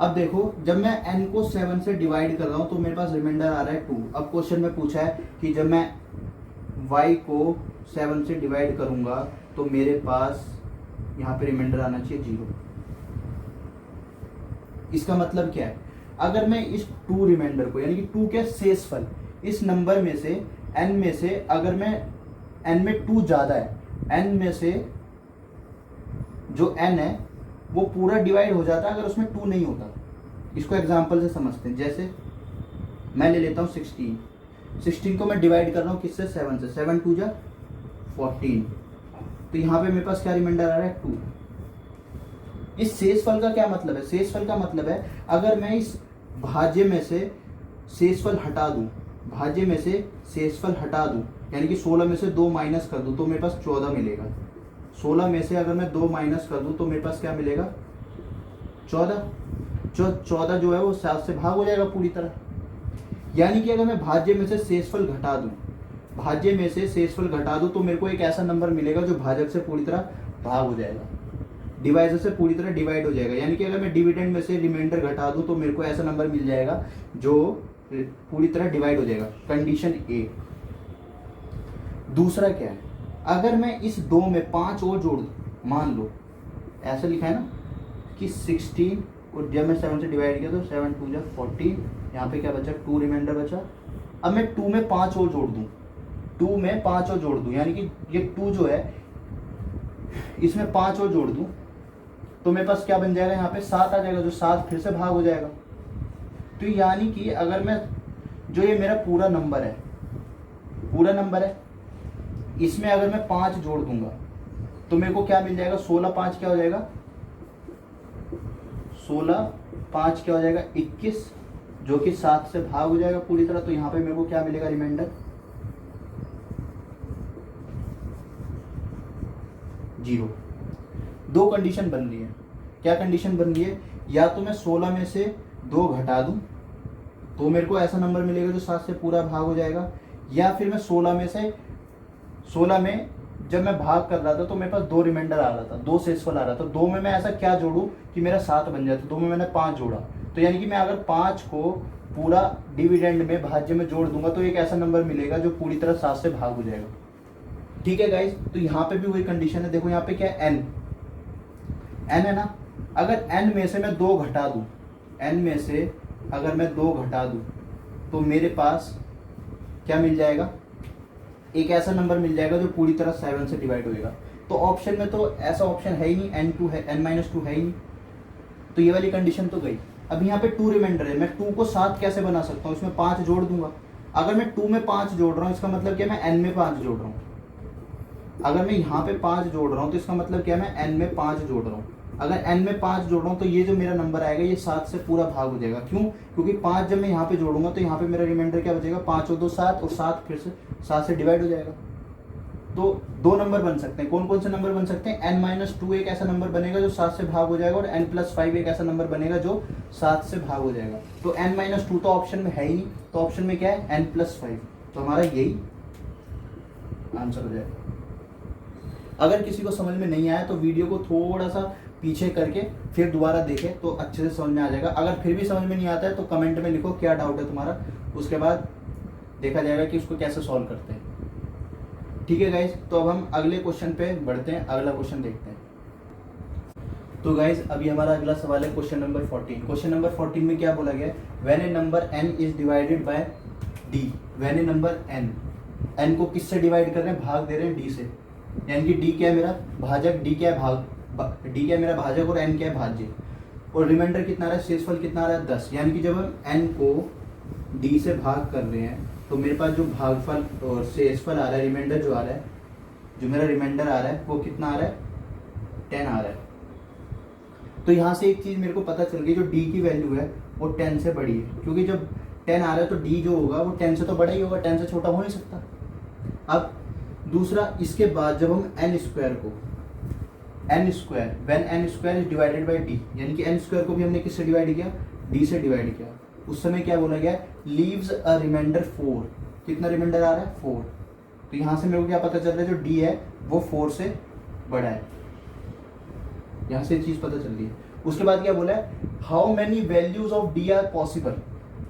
अब देखो जब मैं n को 7 से डिवाइड कर रहा हूँ तो मेरे पास रिमाइंडर आ रहा है 2। अब क्वेश्चन में पूछा है कि जब मैं y को 7 से डिवाइड करूंगा तो मेरे पास यहाँ पे रिमाइंडर आना चाहिए 0। इसका मतलब क्या है, अगर मैं इस 2 रिमाइंडर को यानी कि 2 के शेषफल इस नंबर में से n में से, अगर मैं n में 2 ज्यादा है, n में से जो n है वो पूरा डिवाइड हो जाता है अगर उसमें 2 नहीं होता। इसको एग्जांपल से समझते हैं। जैसे मैं ले लेता हूँ 16 को मैं डिवाइड कर रहा हूँ किससे, 7 से, 7 2 जा 14, तो यहाँ पे मेरे पास क्या रिमाइंडर आ रहा है 2। इस शेषफल का क्या मतलब है, शेषफल का मतलब है अगर मैं इस भाज्य में से शेषफल हटा दूं, भाज्य में से शेषफल हटा दूं, यानी कि 16 में से 2 माइनस कर दूं तो मेरे पास 14 मिलेगा। 16 में से अगर मैं 2 माइनस कर दूं तो मेरे पास क्या मिलेगा 14। जो 14 जो है वो 7 से भाग हो जाएगा पूरी तरह। यानी कि अगर मैं भाज्य में से शेषफल घटा दूं, भाज्य में से शेषफल घटा दूं तो मेरे को एक ऐसा नंबर मिलेगा जो भाजक से पूरी तरह भाग हो जाएगा, डिवाइजर से पूरी तरह डिवाइड हो जाएगा। यानी कि अगर मैं डिविडेंड में से रिमाइंडर घटा दूं तो मेरे को ऐसा नंबर मिल जाएगा जो पूरी तरह डिवाइड हो जाएगा। कंडीशन ए। दूसरा क्या है, अगर मैं इस 2 में 5 और जोड़ दूं, मान लो ऐसा लिखा है ना कि 16 और जब मैं 7 से डिवाइड किया तो 7 2 जा 14, यहाँ पे क्या बचा 2 रिमाइंडर बचा। अब मैं 2 में 5 और जोड़ दूं, 2 में 5 और जोड़ दूं, यानी कि ये 2 जो है इसमें 5 और जोड़ दूं तो मेरे पास क्या बन जाएगा, यहाँ पे 7 आ जाएगा, जो 7 फिर से भाग हो जाएगा। तो यानी कि अगर मैं जो ये मेरा पूरा नंबर है इसमें अगर मैं 5 जोड़ दूंगा तो मेरे को क्या मिल जाएगा, 16 5 क्या हो जाएगा, 16 5 क्या हो जाएगा 21, जो कि 7 से भाग हो जाएगा पूरी तरह। तो यहाँ पे मेरे को क्या मिलेगा रिमाइंडर 0। 2 कंडीशन बन रही है। क्या कंडीशन बन रही है, या तो मैं 16 में से 2 घटा दूं तो मेरे को ऐसा नंबर मिलेगा जो 7 से पूरा भाग हो जाएगा, या फिर मैं 16 में जब मैं भाग कर रहा था तो मेरे पास 2 रिमाइंडर आ रहा था, 2 शेषफल आ रहा था, 2 में मैं ऐसा क्या जोड़ूं कि मेरा 7 बन जाए, तो 2 में मैंने 5 जोड़ा। तो यानी कि मैं अगर 5 को पूरा डिविडेंड में भाज्य में जोड़ दूंगा तो एक ऐसा नंबर मिलेगा जो पूरी तरह 7 से भाग हो जाएगा। ठीक है गाइस, तो यहाँ पे भी वही कंडीशन है। देखो यहाँ पे क्या है, n है ना, अगर n में से मैं 2 घटा दूं, n में से अगर मैं 2 घटा दूं तो मेरे पास क्या मिल जाएगा, एक ऐसा नंबर मिल जाएगा जो पूरी तरह 7 से डिवाइड होएगा। तो ऑप्शन में तो ऐसा ऑप्शन है ही नहीं, n2 है, n-2 है ही नहीं, तो ये वाली कंडीशन तो गई। अब यहाँ पे 2 रिमाइंडर है, मैं 2 को 7 कैसे बना सकता हूँ, इसमें 5 जोड़ दूंगा। अगर मैं 2 में 5 जोड़ रहा हूँ इसका मतलब क्या, मैं n में 5 जोड़ रहा हूँ। अगर मैं यहाँ पे 5 जोड़ रहा हूँ तो इसका मतलब क्या, मैं n में 5 जोड़ रहा हूँ। अगर n में 5 जोड़ रहा हूँ तो ये जो मेरा नंबर आएगा ये 7 से पूरा भाग हो जाएगा। क्यों, क्योंकि 5 जब मैं यहाँ पे जोड़ूंगा तो यहाँ पे मेरा रिमाइंडर क्या बचेगा, 5 और 2 7, और 7 फिर से 7 से डिवाइड हो जाएगा। तो 2 नंबर बन सकते हैं। कौन कौन से नंबर बन सकते हैं, n-2 एक ऐसा नंबर बनेगा जो 7 से भाग हो जाएगा, और n+5 एक ऐसा नंबर बनेगा जो 7 से भाग हो जाएगा। तो n-2 तो ऑप्शन में है ही नहीं, तो ऑप्शन में क्या है n+5, तो हमारा यही आंसर हो जाएगा। अगर किसी को समझ में नहीं आया तो वीडियो को थोड़ा सा पीछे करके फिर दोबारा देखें तो अच्छे से समझ में आ जाएगा। अगर फिर भी समझ में नहीं आता है तो कमेंट में लिखो क्या डाउट है तुम्हारा, उसके बाद देखा जाएगा कि उसको कैसे सॉल्व करते हैं। ठीक है गाइज, तो अब हम अगले क्वेश्चन पे बढ़ते हैं, अगला क्वेश्चन देखते हैं। तो गाइज अभी हमारा अगला सवाल है क्वेश्चन नंबर 14। क्वेश्चन नंबर 14 में क्या बोला गया है, when A number n is divided by d, when A number n को किससे डिवाइड कर रहे हैं, भाग दे रहे हैं d से, यानी कि d क्या है मेरा भाजक, d क्या है d क्या है मेरा भाजक और n क्या है भाज्य, और रिमाइंडर कितना आ रहा है, शेषफल कितना आ रहा है 10। यानी कि जब हम n को d से भाग कर रहे हैं तो मेरे पास जो भागफल और शेषफल आ रहा है, रिमाइंडर जो आ रहा है, जो मेरा रिमाइंडर आ रहा है वो कितना आ रहा है, 10 आ रहा है। तो यहाँ से एक चीज मेरे को पता चल गई, जो d की वैल्यू है वो 10 से बड़ी है, क्योंकि जब 10 आ रहा है तो d जो होगा वो 10 से तो बड़ा ही होगा, 10 से छोटा हो नहीं सकता। अब दूसरा, इसके बाद जब हम n स्क्वायर को when n square is divided by d, यानी कि n स्क्वायर को भी हमने किससे डिवाइड किया, d से डिवाइड किया, उस समय क्या बोला गया, लीव्स अ रिमाइंडर 4। कितना रिमाइंडर आ रहा है, 4। तो यहाँ से मेरे को क्या पता चल रहा है, जो d है वो 4 से बड़ा है, यहाँ से चीज पता चल रही है। उसके बाद क्या बोला है, how many values of D R possible,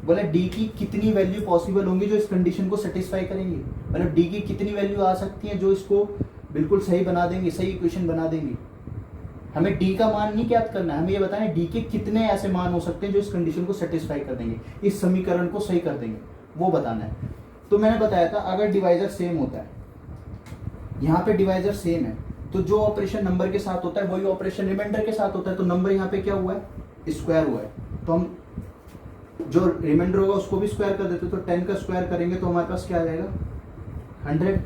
बोला डी की कितनी वैल्यू पॉसिबल होंगी जो इस कंडीशन को सेटिस्फाई करेंगी, मतलब डी की कितनी वैल्यू आ सकती है जो इसको बिल्कुल सही बना देंगे, सही इक्वेशन बना देंगी। हमें डी का मान नहीं ज्ञात करना है, हमें ये बताना है डी के कितने ऐसे मान हो सकते हैं जो इस कंडीशन को सेटिस्फाई कर देंगे, इस समीकरण को सही कर देंगे, वो बताना है। तो मैंने बताया था अगर डिवाइजर सेम होता है, यहाँ पे डिवाइजर सेम है, तो जो ऑपरेशन नंबर के साथ होता है वही ऑपरेशन रिमाइंडर के साथ होता है। तो नंबर यहाँ पे क्या हुआ है, स्क्वायर हुआ है, तो हम जो रिमाइंडर होगा उसको भी स्क्वायर कर देते, तो 10 का स्क्वायर करेंगे तो हमारे पास क्या आ जाएगा, 100।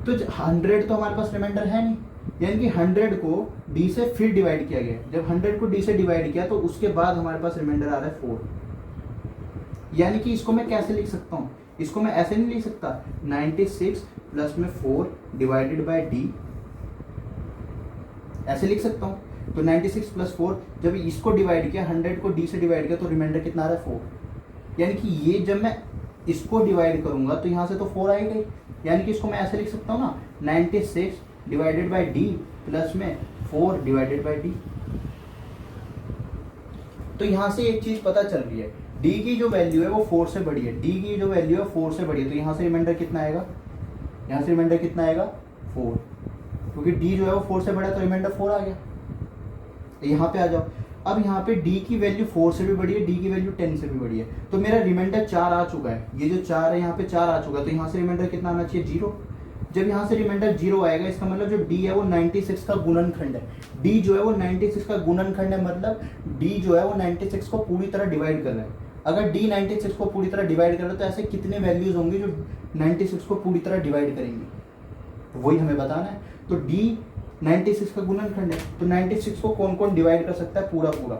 तो 100 तो हमारे पास रिमाइंडर है नहीं, यानी कि 100 को d से फिर डिवाइड किया गया। जब 100 को d से डिवाइड किया तो उसके बाद हमारे पास रिमाइंडर आ रहा है 4। यानी कि इसको मैं कैसे लिख सकता हूँ, इसको मैं ऐसे नहीं लिख सकता, 96 प्लस में 4 डिवाइडेड बाय d, ऐसे लिख सकता हूँ। तो 96 प्लस 4, जब इसको डिवाइड किया, 100 को d से डिवाइड किया, तो रिमाइंडर कितना आ रहा है, 4। यानी कि ये जब मैं इसको डिवाइड करूंगा तो यहाँ से तो 4 आएगा ही, यानी कि इसको मैं ऐसे लिख सकता हूँ ना, 96 डिवाइडेड बाय d प्लस में 4 डिवाइडेड बाय d। तो यहाँ से एक चीज पता चल रही है, d की जो वैल्यू है वो 4 से बड़ी है, d की जो वैल्यू है 4 से बड़ी है, तो यहाँ से रिमाइंडर कितना आएगा, यहाँ से रिमाइंडर कितना आएगा, 4, क्योंकि d जो है वो 4 से बड़ा है तो रिमाइंडर 4 आ गया। तो यहाँ पे आ जाओ, अब यहाँ पे d की वैल्यू 4 से भी बड़ी है, d की वैल्यू 10 से भी बड़ी है, तो मेरा रिमाइंडर 4 आ चुका है, ये जो 4 है यहाँ पे 4 आ चुका है, तो यहाँ से रिमाइंडर कितना आना चाहिए, 0। जब यहाँ से रिमाइंडर 0 आएगा, इसका मतलब जो d है वो 96 का गुणनखंड है, d जो है वो 96 का गुणनखंड है, मतलब d जो है वो 96 को पूरी तरह डिवाइड कर रहा है। अगर d 96 को पूरी तरह डिवाइड कर रहा है तो ऐसे कितने वैल्यूज होंगी जो 96 को पूरी तरह डिवाइड करेंगी, तो वही हमें बताना है। तो d 96 का गुणनखंड है, तो 96 को कौन कौन डिवाइड कर सकता है, पूरा पूरा।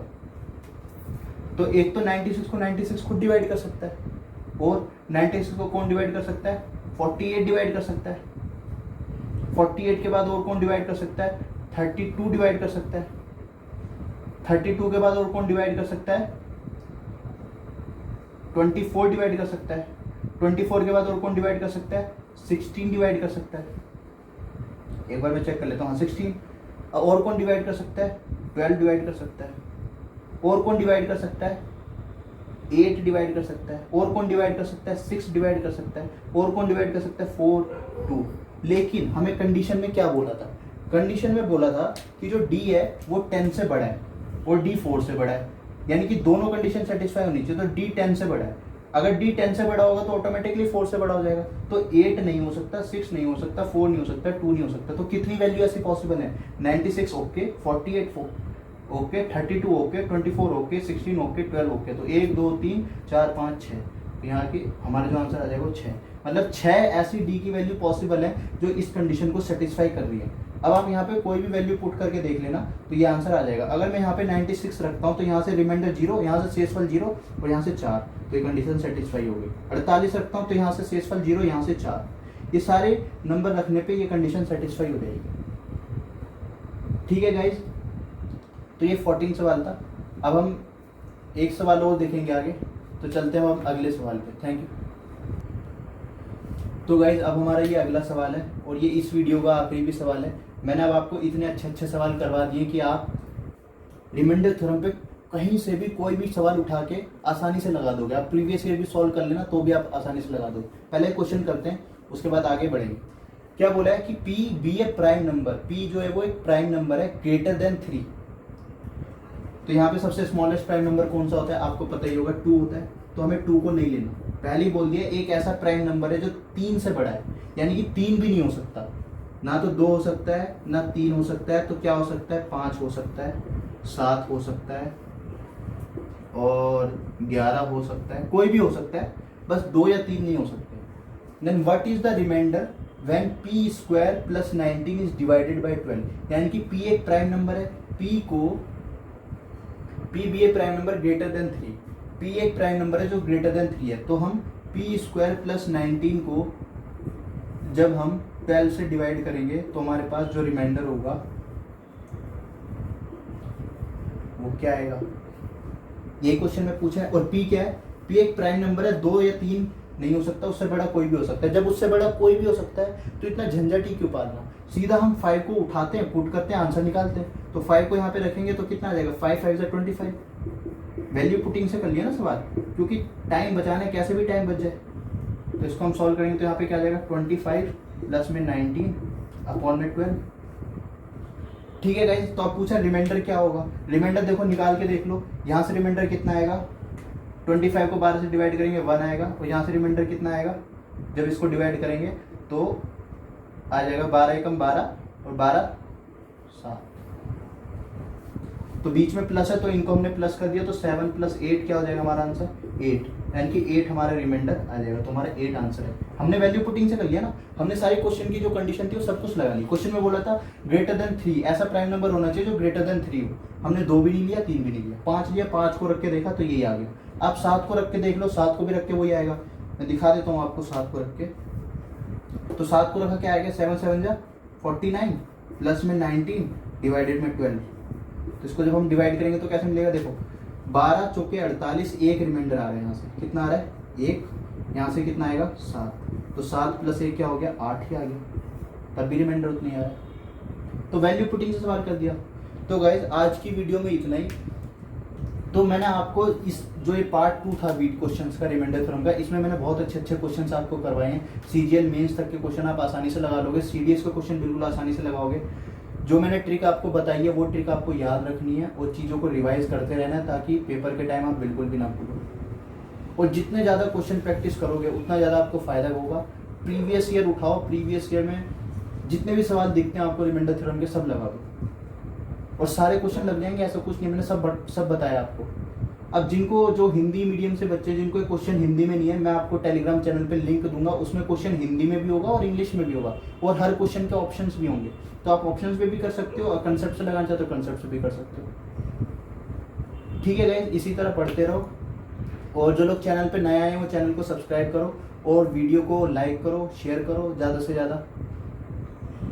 तो एक तो 96 को 96 खुद डिवाइड कर सकता है, और 96 को कौन डिवाइड कर सकता है, 48 डिवाइड कर सकता है। 48 के बाद और कौन डिवाइड कर सकता है, 32 डिवाइड कर सकता है। 32 के बाद और कौन डिवाइड कर सकता है, 24 डिवाइड कर सकता है। 24 के बाद और कौन डिवाइड कर सकता है, 16 डिवाइड कर सकता है। एक बार मैं चेक कर लेता हूँ, 16। और कौन डिवाइड कर सकता है, 12 डिवाइड कर सकता है। और कौन डिवाइड कर सकता है, 8 डिवाइड कर सकता है। और कौन डिवाइड कर सकता है, 6 डिवाइड कर सकता है। और कौन डिवाइड कर सकता है, 4, 2। लेकिन हमें कंडीशन में क्या बोला था, कंडीशन में बोला था कि जो d है वो 10 से बड़ा है और d 4 से बड़ा है, यानी कि दोनों कंडीशन सेटिस्फाई होनी चाहिए। तो d 10 से बड़ा है, अगर d 10 से बड़ा होगा तो ऑटोमेटिकली 4 से बड़ा हो जाएगा। तो 8 नहीं हो सकता, 6 नहीं हो सकता, 4 नहीं हो सकता, 2 नहीं हो सकता। तो कितनी वैल्यू ऐसी पॉसिबल है, 96 okay, 48 okay, 32 okay, 24 okay, 16 okay, 12 okay. तो 1 2 3 4 5 6, यहाँ की हमारा जो आंसर आ जाएगा वो 6, मतलब 6 ऐसी d की वैल्यू पॉसिबल है जो इस कंडीशन को सेटिस्फाई कर रही है। अब आप यहाँ पे कोई भी वैल्यू पुट करके देख लेना तो ये आंसर आ जाएगा। अगर मैं यहाँ पे 96 रखता हूँ तो यहाँ से रिमाइंडर 0, यहाँ से शेषफल 0 और यहाँ से 4, तो ये कंडीशन सेटिस्फाई होगी। 48 रखता हूँ तो यहाँ से शेषफल 0, यहाँ से 4, ये सारे नंबर रखने पे ये कंडीशन सेटिस्फाई हो जाएगी। ठीक है गाइज, तो ये 14 सवाल था। अब हम एक सवाल और देखेंगे आगे, तो चलते हैं हम अगले सवाल पे। Thank you. तो गाइज अब हमारा ये अगला सवाल है और ये इस वीडियो का आखिरी भी सवाल है। मैंने अब आपको इतने अच्छे अच्छे सवाल करवा दिए कि आप रिमाइंडर थ्योरम पे कहीं से भी कोई भी सवाल उठा के आसानी से लगा दोगे। आप प्रीवियस ईयर भी सॉल्व कर लेना तो भी आप आसानी से लगा दोगे। पहले क्वेश्चन करते हैं, उसके बाद आगे बढ़ेंगे। क्या बोला है कि पी बी ए प्राइम नंबर, पी जो है वो एक प्राइम नंबर है ग्रेटर देन 3। तो यहाँ पे सबसे स्मॉलेस्ट प्राइम नंबर कौन सा होता है, आपको पता ही होगा 2 होता है। तो हमें 2 को नहीं लेना, पहले ही बोल दिया एक ऐसा प्राइम नंबर है जो 3 से बड़ा है, यानी कि 3 भी नहीं हो सकता, ना तो 2 हो सकता है ना 3 हो सकता है। तो क्या हो सकता है, 5 हो सकता है, 7 हो सकता है और 11 हो सकता है, कोई भी हो सकता है, बस 2 या 3 नहीं हो सकते। Then what is the reminder when p square plus 19 is divided by 12, यानी कि p एक प्राइम नंबर है, p को p भी एक prime number greater than 3, p एक प्राइम नंबर है जो ग्रेटर देन 3 है। तो हम p स्क्वायर प्लस 19 को जब हम 12 से डिवाइड करेंगे तो हमारे पास जो रिमाइंडर होगा वो क्या आएगा, ये क्वेश्चन में पूछा है। और p क्या है, p एक प्राइम नंबर है, 2 या 3 नहीं हो सकता, उससे बड़ा कोई भी हो सकता है। जब उससे बड़ा कोई भी हो सकता है तो इतना झंझट ही क्यों पालना, सीधा हम 5 को उठाते हैं, पुट करते हैं, आंसर निकालते हैं। तो 5 को यहाँ पे रखेंगे तो कितना आ जाएगा, 5 5 जा 25, वैल्यू पुटिंग से कर लिया ना सवाल, क्योंकि टाइम बचाना है, कैसे भी टाइम बच जाए। तो इसको हम सॉल्व करेंगे तो यहाँ पे क्या आ जाएगा, 25 प्लस में 19 अपॉन में 12। ठीक है गाइस, तो अब पूछा रिमाइंडर क्या होगा, रिमाइंडर देखो निकाल के देख लो, यहाँ से रिमाइंडर कितना आएगा, 25 को 12 से डिवाइड करेंगे 1 आएगा, और यहाँ से रिमाइंडर कितना आएगा, जब इसको डिवाइड करेंगे तो आ जाएगा 12 एकम 12 और 12 7। तो बीच में प्लस है तो इनको हमने प्लस कर दिया, तो 7 + 8 क्या हो जाएगा हमारा आंसर, 8, यानी कि 8 हमारा रिमाइंडर आ जाएगा। तो हमारा 8 आंसर है। हमने वैल्यू पुटिंग से कर लिया ना, हमने सारे क्वेश्चन की जो कंडीशन थी वो सब कुछ लगा ली। क्वेश्चन में बोला था ग्रेटर देन 3, ऐसा प्राइम नंबर होना चाहिए जो ग्रेटर देन 3 हो। हमने 2 भी नहीं लिया, 3 भी नहीं लिया, 5 लिया, 5 को रख के देखा तो यही आ गया। आप 7 को रख के देख लो, 7 को भी रख के वही आएगा। मैं दिखा देता हूँ आपको 7 को रख के, तो 7 को रखा क्या आएगा, 7 7 जा 49 प्लस में 19 डिवाइडेड में 12। तो इसको जब हम डिवाइड करेंगे तो कैसे मिलेगा, देखो 12 चौके 48, एक रिमाइंडर आ रहा है, यहाँ से कितना आ रहा है 1, यहाँ से कितना आएगा 7, तो 7 + 1 क्या हो गया, 8 ही आ गया, तब भी रिमाइंडर उतनी आ रहा है। तो वैल्यू पुटिंग से सवाल कर दिया। तो गाइज आज की वीडियो में इतना ही। तो मैंने आपको इस जो ये पार्ट 2 था वीट क्वेश्चंस का, रिमाइंडर थ्योरम का, इसमें मैंने बहुत अच्छे अच्छे क्वेश्चंस आपको करवाए हैं। सीजीएल मेंस तक के क्वेश्चन आप आसानी से लगा लोगे, सीडीएस के क्वेश्चन बिल्कुल आसानी से लगाओगे। जो मैंने ट्रिक आपको बताई है वो ट्रिक आपको याद रखनी है और चीज़ों को रिवाइज करते रहना है, ताकि पेपर के टाइम आप बिल्कुल भी ना भूलो। और जितने ज़्यादा क्वेश्चन प्रैक्टिस करोगे उतना ज़्यादा आपको फायदा होगा। प्रीवियस ईयर उठाओ, प्रीवियस ईयर में जितने भी सवाल दिखते हैं आपको रिमाइंडर थ्योरम के, सब लगा दो और सारे क्वेश्चन लग जाएंगे। ऐसा कुछ नहीं, मैंने सब बताया आपको। अब जिनको जो हिंदी मीडियम से बच्चे जिनको क्वेश्चन हिंदी में नहीं है, मैं आपको टेलीग्राम चैनल पे लिंक दूंगा, उसमें क्वेश्चन हिंदी में भी होगा और इंग्लिश में भी होगा, और हर क्वेश्चन के ऑप्शंस भी होंगे। तो आप ऑप्शंस पे भी कर सकते हो और कंसेप्ट से लगाना चाहते हो कंसेप्ट से भी कर सकते हो। ठीक है गाइस, इसी तरह पढ़ते रहो। और जो लोग चैनल पे नए आए हैं वो चैनल को सब्सक्राइब करो और वीडियो को लाइक करो, शेयर करो ज़्यादा से ज़्यादा।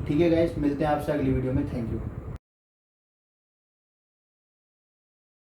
ठीक है गाइस, मिलते हैं आपसे अगली वीडियो में। Thank you.